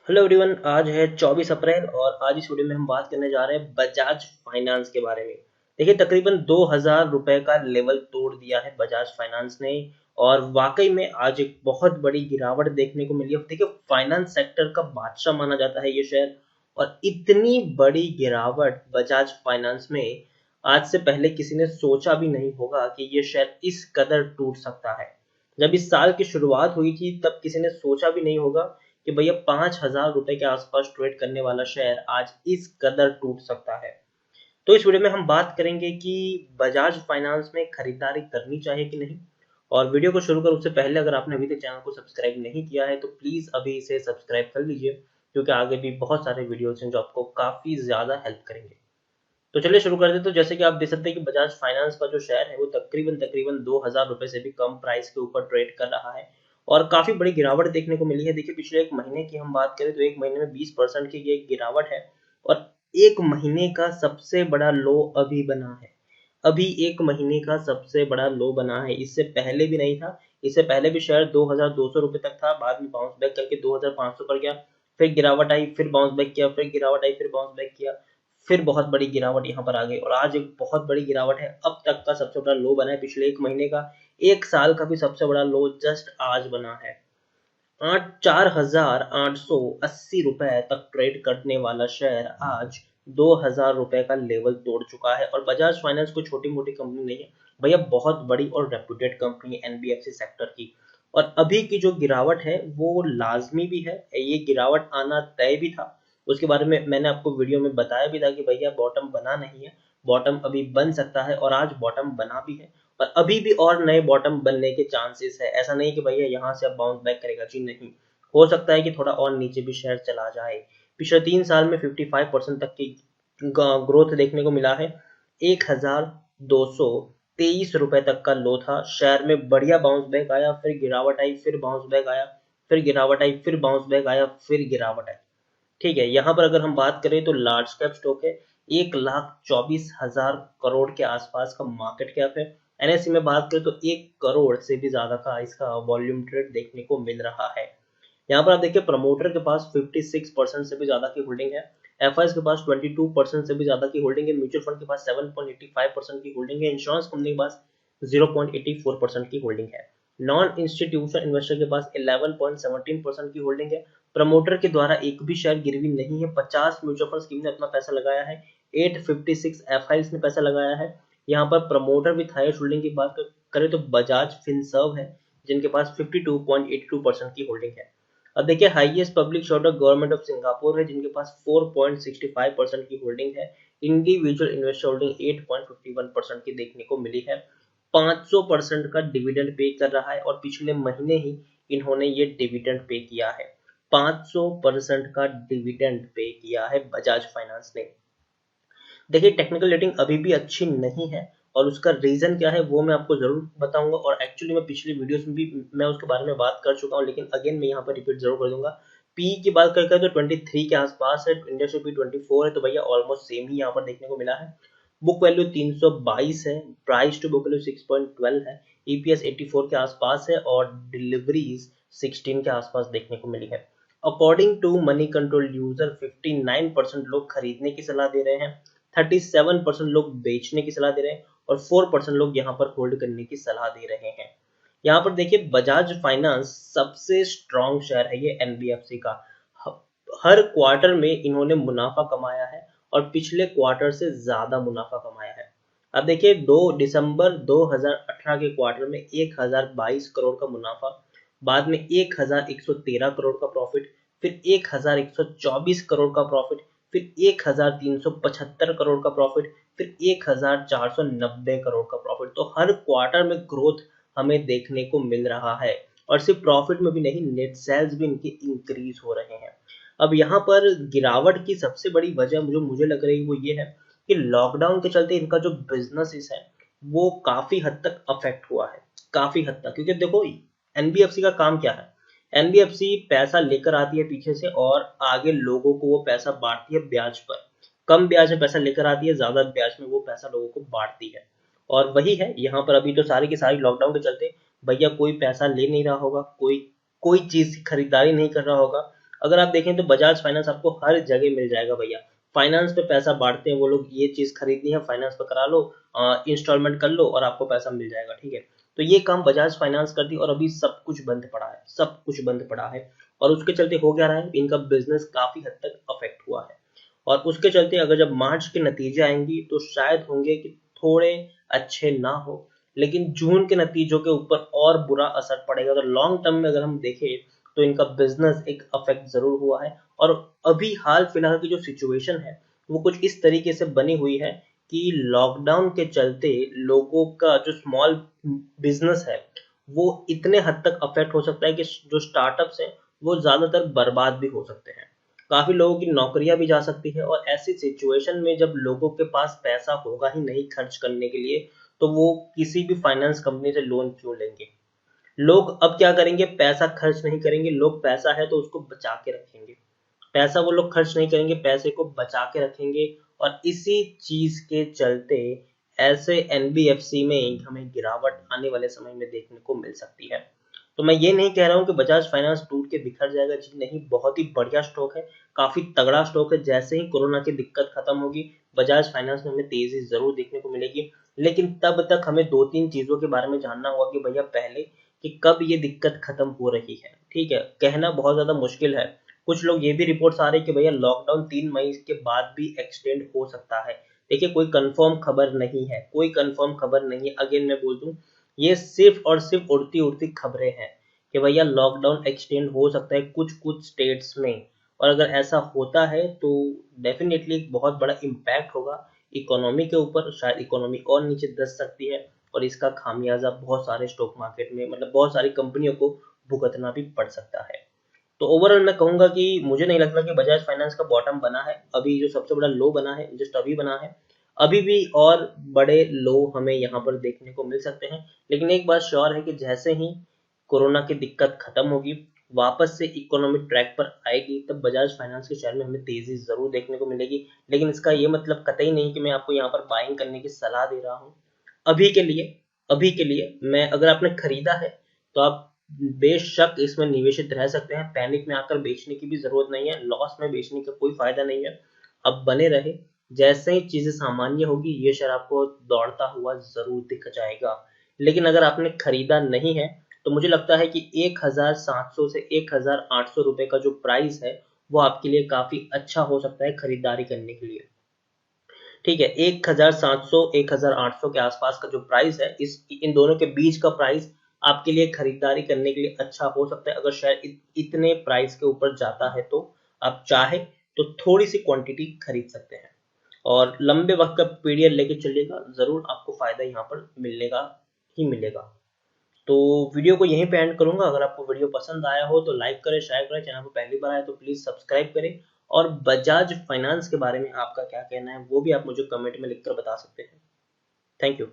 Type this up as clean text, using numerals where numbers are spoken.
Hello everyone. आज है 24 अप्रैल और आज इस वीडियो में हम बात करने जा रहे हैं बजाज फाइनेंस के बारे में। देखिए, तकरीबन 2000 रुपए का लेवल तोड़ दिया है बजाज फाइनेंस ने। और वाकई में आज एक बहुत बड़ी गिरावट देखने को मिली है। देखिए, फाइनेंस सेक्टर का बादशाह माना जाता है ये शेयर, और इतनी बड़ी गिरावट बजाज फाइनेंस में आज से पहले किसी ने सोचा भी नहीं होगा कि ये शेयर इस कदर टूट सकता है। जब इस साल की शुरुआत हुई थी तब किसी ने सोचा भी नहीं होगा कि भैया 5000 रुपए के आसपास ट्रेड करने वाला शेयर आज इस कदर टूट सकता है। तो इस वीडियो में हम बात करेंगे कि बजाज फाइनेंस में खरीदारी करनी चाहिए कि नहीं। और वीडियो को शुरू कर उससे पहले अगर आपने अभी तक चैनल को सब्सक्राइब नहीं किया है तो प्लीज अभी इसे सब्सक्राइब कर लीजिए, क्योंकि आगे भी बहुत सारे वीडियोस हैं जो आपको काफी ज्यादा हेल्प करेंगे। तो चलिए शुरू करते हैं। तो जैसे कि आप देख सकते हैं कि बजाज फाइनेंस का जो शेयर है वो तकरीबन तकरीबन 2000 रुपए से भी कम प्राइस के ऊपर ट्रेड कर रहा है, और काफी बड़ी गिरावट देखने को मिली है। देखिए, पिछले एक महीने की हम बात करें तो एक महीने में 20% की ये गिरावट है। और एक महीने का सबसे बड़ा लो अभी बना है। अभी एक महीने का सबसे बड़ा लो बना है, इससे पहले भी नहीं था। इससे पहले भी शेयर 2200 रुपए तक था, बाद में बाउंस बैक करके 2500 पर गया, फिर गिरावट आई, फिर बाउंस बैक किया, फिर गिरावट आई, फिर बाउंस बैक किया, फिर बहुत बड़ी गिरावट यहाँ पर आ गई, और आज एक बहुत बड़ी गिरावट है। अब तक का सबसे बड़ा लो बना है पिछले एक महीने का। एक साल का भी सबसे बड़ा लो जस्ट आज बना है। 4880 रुपए तक ट्रेड करने वाला शेयर आज 2000 रुपए का लेवल तोड़ चुका है। और बजाज फाइनेंस कोई छोटी मोटी कंपनी नहीं है भैया, बहुत बड़ी और रेप्यूटेड कंपनी है एनबीएफसी सेक्टर की। और अभी की जो गिरावट है वो लाजमी भी है, ये गिरावट आना तय भी था। उसके बारे में मैंने आपको वीडियो में बताया भी था कि भैया बॉटम बना नहीं है, बॉटम अभी बन सकता है, और आज बॉटम बना भी है। और अभी भी और नए बॉटम बनने के चांसेस है। ऐसा नहीं कि भैया यहाँ से अब बाउंस बैक करेगा, जी नहीं। हो सकता है कि थोड़ा और नीचे भी शेयर चला जाए। पिछले 3 साल में 55% तक की ग्रोथ देखने को मिला है। 1223 रुपए तक का लो था शेयर में, बढ़िया बाउंस बैक आया, फिर गिरावट आई, फिर बाउंस बैक आया, फिर गिरावट आई, फिर बाउंस बैक आया, फिर गिरावट आई। ठीक है, यहाँ पर अगर हम बात करें तो लार्ज कैप स्टॉक है। 1,24,000 करोड़ के आसपास का मार्केट कैप है। एनएससी में बात करें तो 1 करोड़ से भी ज्यादा का इसका वॉल्यूम ट्रेड देखने को मिल रहा है। यहाँ पर आप देखिए, प्रमोटर के पास 56% से भी ज्यादा की होल्डिंग है। एफआईएस के पास 22% से भी ज्यादा की होल्डिंग है। म्यूचुअल फंड के पास 7.85% की होल्डिंग है। इंश्योरेंस कंपनी के पास 0.84% की होल्डिंग है। नॉन इंस्टीट्यूशनल इन्वेस्टर के पास 11.17% की होल्डिंग है। प्रमोटर के द्वारा एक भी शेयर गिरवी नहीं है। 50 म्यूचुअल फंड स्कीम ने अपना पैसा लगाया है। 856 एफआईएस ने पैसा लगाया है। यहाँ पर प्रमोटर विथ हाईएस्ट होल्डिंग की बात करें तो बजाज फिनसर्व है, जिनके पास 52.82% की होल्डिंग है। अब देखिए, highest public shareholder government of Singapore है, जिनके पास 4.65% की होल्डिंग है। इंडिविजुअल इन्वेस्टर होल्डिंग 8.51% की देखने को मिली है। 500% का डिविडेंड पे कर रहा है, और पिछले महीने ही इन्होंने ये डिविडेंड पे किया है। 500% का डिविडेंड पे किया है बजाज फाइनेंस ने। देखिए, टेक्निकल रेटिंग अभी भी अच्छी नहीं है, और उसका रीजन क्या है वो मैं आपको जरूर बताऊंगा। और एक्चुअली मैं पिछली वीडियोस में भी मैं उसके बारे में बात कर चुका हूँ, लेकिन अगेन मैं यहाँ पर रिपीट जरूर कर दूंगा। पी की बात करके तो 23 के आसपास है, इंडस्ट्री पी 24 है, तो भैया ऑलमोस्ट सेम ही यहाँ पर देखने को मिला है। बुक वैल्यू 322 है, प्राइस टू बुक वैल्यू 6.12 है, ईपीएस 84 के आसपास है, और डिलीवरीज 16 के आसपास देखने को मिली है। According to Moneycontrol user 59% लोग खरीदने की सलाह दे रहे हैं, 37% लोग बेचने की सलाह दे रहे हैं, और 4% लोग यहाँ पर होल्ड करने की सलाह दे रहे हैं। यहाँ पर देखिए, बजाज फाइनेंस सबसे स्ट्रॉन्ग शेयर है ये एनबीएफसी का। हर क्वार्टर में इन्होंने मुनाफा कमाया है, और पिछले क्वार्टर से ज्यादा मुनाफा कमाया है। अब देखिए, 2 दिसंबर 2018 के क्वार्टर में 1022 करोड़ का मुनाफा, बाद में 1113 करोड़ का प्रॉफिट, फिर 1124 करोड़ का प्रॉफिट, फिर 1375 करोड़ का प्रॉफिट, फिर 1490 करोड़ का प्रॉफिट। तो हर क्वार्टर में ग्रोथ हमें देखने को मिल रहा है, और सिर्फ प्रॉफिट में भी नहीं, नेट सेल्स भी इनके इंक्रीज हो रहे हैं। अब यहाँ पर गिरावट की सबसे बड़ी वजह जो मुझे लग रही है वो ये है कि लॉकडाउन के चलते इनका जो बिजनेस है वो काफी हद तक अफेक्ट हुआ है। काफी हद तक, क्योंकि देखो, एनबीएफसी का काम क्या है। एनबीएफसी पैसा लेकर आती है पीछे से, और आगे लोगों को वो पैसा बांटती है ब्याज पर। कम ब्याज में पैसा लेकर आती है, ज्यादा ब्याज में वो पैसा लोगों को बांटती है। और वही है यहाँ पर। अभी तो सारी की सारी लॉकडाउन के चलते भैया कोई पैसा ले नहीं रहा होगा, कोई कोई चीज की खरीदारी नहीं कर रहा होगा। अगर आप देखें तो बजाज फाइनेंस आपको हर जगह मिल जाएगा भैया। फाइनेंस पे पैसा बांटते हैं वो लोग, ये चीज खरीदनी है फाइनेंस पे करा लो, इंस्टॉलमेंट कर लो और आपको पैसा मिल जाएगा, ठीक है। तो ये काम बजाज फाइनेंस करती है और अभी सब कुछ बंद पड़ा है, सब कुछ बंद पड़ा है। और उसके चलते हो क्या रहा है, इनका बिजनेस काफी हद तक अफेक्ट हुआ है। और उसके चलते अगर जब मार्च के नतीजे आएंगी तो शायद होंगे कि थोड़े अच्छे ना हो, लेकिन जून के नतीजों के ऊपर और बुरा असर पड़ेगा। तो लॉन्ग टर्म में अगर हम देखें तो इनका बिजनेस एक अफेक्ट जरूर हुआ है। और अभी हाल फिलहाल की जो सिचुएशन है वो कुछ इस तरीके से बनी हुई है कि लॉकडाउन के चलते लोगों का जो स्मॉल बिजनेस है वो इतने हद तक अफेक्ट हो सकता है कि जो स्टार्टअप्स हैं वो ज्यादातर बर्बाद भी हो सकते हैं, काफी लोगों की नौकरियां भी जा सकती है। और ऐसी सिचुएशन में जब लोगों के पास पैसा होगा ही नहीं खर्च करने के लिए, तो वो किसी भी फाइनेंस कंपनी से लोन क्यों लेंगे। लोग अब क्या करेंगे, पैसा खर्च नहीं करेंगे, लोग पैसा है तो उसको बचा के रखेंगे, पैसा वो लोग खर्च नहीं करेंगे, पैसे को बचा के रखेंगे। और इसी चीज के चलते ऐसे एनबीएफसी में हमें गिरावट आने वाले समय में देखने को मिल सकती है। तो मैं ये नहीं कह रहा हूँ कि बजाज फाइनेंस टूट के बिखर जाएगा जी, नहीं, बहुत ही बढ़िया स्टॉक है, काफी तगड़ा स्टॉक है। जैसे ही कोरोना की दिक्कत खत्म होगी बजाज फाइनेंस में हमें तेजी जरूर देखने को मिलेगी, लेकिन तब तक हमें दो तीन चीजों के बारे में जानना होगा कि भैया पहले कि कब ये दिक्कत खत्म हो रही है, ठीक है, कहना बहुत ज्यादा मुश्किल है। कुछ लोग ये भी रिपोर्ट्स आ रहे हैं कि भैया लॉकडाउन 3 मई के बाद भी एक्सटेंड हो सकता है। देखिए कोई कंफर्म खबर नहीं है, कोई कंफर्म खबर नहीं है, अगेन मैं बोल दूं ये सिर्फ और सिर्फ उड़ती उड़ती खबरें हैं कि भैया लॉकडाउन एक्सटेंड हो सकता है कुछ कुछ स्टेट्स में। और अगर ऐसा होता है तो डेफिनेटली एक बहुत बड़ा इम्पैक्ट होगा इकोनॉमी के ऊपर, शायद इकोनॉमी और नीचे दस सकती है और इसका खामियाजा बहुत सारे स्टॉक मार्केट में, मतलब बहुत सारी कंपनियों को भुगतना भी पड़ सकता है। तो ओवरऑल मैं कहूंगा कि मुझे नहीं लगता कि बजाज फाइनेंस का बॉटम बना है, अभी जो सबसे बड़ा लो बना है जस्ट अभी बना है। अभी भी और बड़े लो हमें यहाँ पर देखने को मिल सकते हैं, लेकिन एक बात श्योर है कि जैसे ही कोरोना की दिक्कत खत्म होगी, वापस से इकोनॉमिक ट्रैक पर आएगी, तब बजाज फाइनेंस के शेयर में हमें तेजी जरूर देखने को मिलेगी। लेकिन इसका ये मतलब कतई नहीं कि मैं आपको यहाँ पर बाइंग करने की सलाह दे रहा हूँ। अभी के लिए, अभी के लिए मैं, अगर आपने खरीदा है तो आप बेशक इसमें निवेशित रह सकते हैं, पैनिक में आकर बेचने की भी जरूरत नहीं है, लॉस में बेचने का कोई फायदा नहीं है। अब बने रहे, जैसे ही चीजें सामान्य होगी ये शेयर आपको दौड़ता हुआ जरूर दिख जाएगा। लेकिन अगर आपने खरीदा नहीं है तो मुझे लगता है कि 1700 से 1800 रुपए का जो प्राइस है वो आपके लिए काफी अच्छा हो सकता है खरीदारी करने के लिए, ठीक है। 1700 1800 के आसपास का जो प्राइस है, इस इन दोनों के बीच का प्राइस आपके लिए खरीदारी करने के लिए अच्छा हो सकता है। अगर शेयर इतने प्राइस के ऊपर जाता है तो आप चाहे तो थोड़ी सी क्वांटिटी खरीद सकते हैं और लंबे वक्त का पीरियड लेके चलिएगा, जरूर आपको फायदा यहाँ पर मिलेगा ही मिलेगा। तो वीडियो को यहीं पे एंड करूंगा। अगर आपको वीडियो पसंद आया हो तो लाइक करें, शेयर करें, चैनल पर पहली बार आए तो प्लीज सब्सक्राइब करें। और बजाज फाइनेंस के बारे में आपका क्या कहना है वो भी आप मुझे कमेंट में लिखकर बता सकते हैं। Thank you.